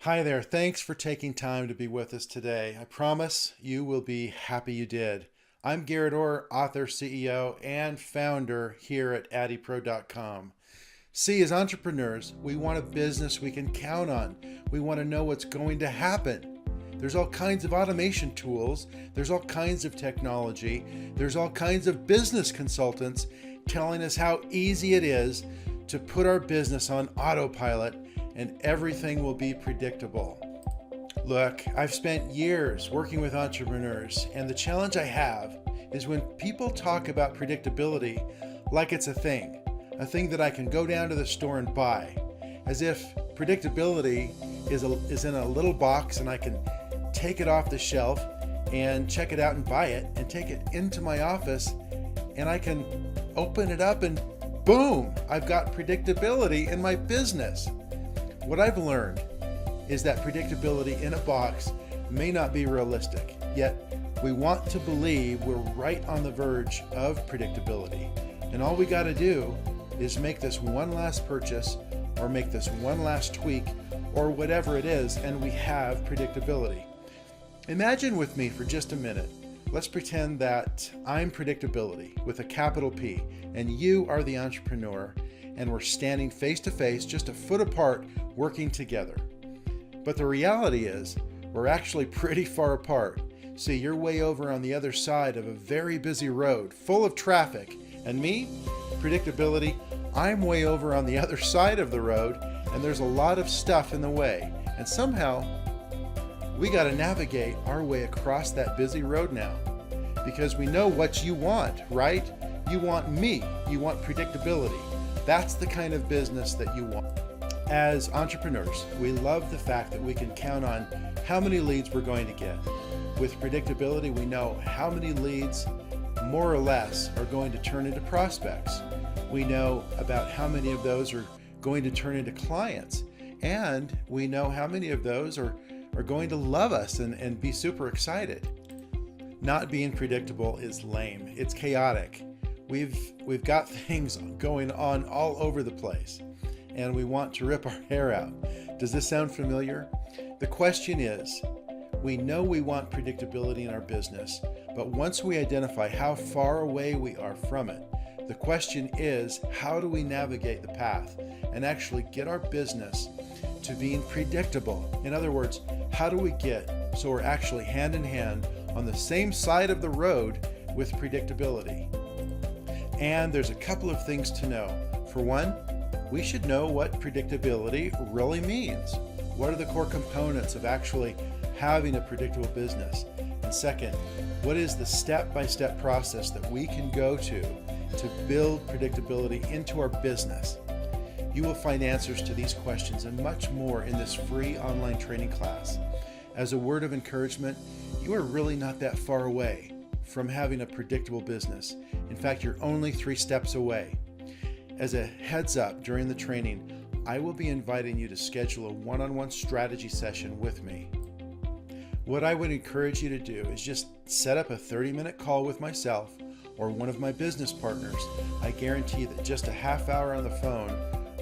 Hi there. Thanks for taking time to be with us today. I promise you will be happy you did. I'm Garrett Orr, author, CEO, and founder here at Addeypro.com. See, as entrepreneurs, we want a business we can count on. We want to know what's going to happen. There's all kinds of automation tools. There's all kinds of technology. There's all kinds of business consultants telling us how easy it is to put our business on autopilot and everything will be predictable. Look, I've spent years working with entrepreneurs, and the challenge I have is when people talk about predictability like it's a thing that I can go down to the store and buy, as if predictability is in a little box and I can take it off the shelf and check it out and buy it and take it into my office and I can open it up and boom, I've got predictability in my business. What I've learned is that predictability in a box may not be realistic, yet we want to believe we're right on the verge of predictability. And all we got to do is make this one last purchase or make this one last tweak or whatever it is, and we have predictability. Imagine with me for just a minute. Let's pretend that I'm predictability with a capital P, and you are the entrepreneur, and we're standing face to face, just a foot apart, working together. But the reality is, we're actually pretty far apart. See, you're way over on the other side of a very busy road, full of traffic. And me, predictability, I'm way over on the other side of the road, and there's a lot of stuff in the way. And somehow, we got to navigate our way across that busy road now. Because we know what you want, right? You want me. You want predictability. That's the kind of business that you want. As entrepreneurs, we love the fact that we can count on how many leads we're going to get. With predictability, we know how many leads, more or less, are going to turn into prospects. We know about how many of those are going to turn into clients. And we know how many of those are going to love us and be super excited. Not being predictable is lame. It's chaotic. We've got things going on all over the place, and we want to rip our hair out. Does this sound familiar? The question is, we know we want predictability in our business, but once we identify how far away we are from it, the question is, how do we navigate the path and actually get our business to being predictable? In other words, how do we get so we're actually hand in hand on the same side of the road with predictability? And there's a couple of things to know. For one, we should know what predictability really means. What are the core components of actually having a predictable business? And second, what is the step-by-step process that we can go to build predictability into our business? You will find answers to these questions and much more in this free online training class. As a word of encouragement, you are really not that far away from having a predictable business. In fact, you're only 3 steps away. As a heads up, during the training, I will be inviting you to schedule a one-on-one strategy session with me. What I would encourage you to do is just set up a 30-minute call with myself or one of my business partners. I guarantee that just a half hour on the phone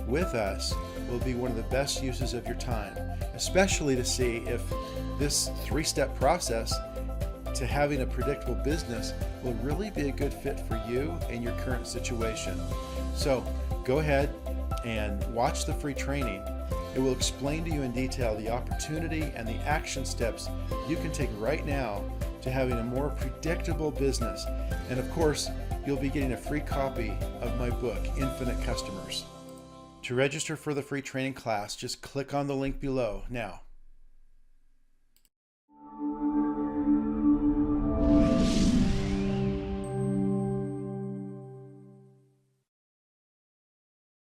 with us will be one of the best uses of your time, especially to see if this 3-step process to having a predictable business will really be a good fit for you and your current situation. So go ahead and watch the free training. It will explain to you in detail the opportunity and the action steps you can take right now to having a more predictable business. And of course, you'll be getting a free copy of my book, Infinite Customers. To register for the free training class, just click on the link below. Now,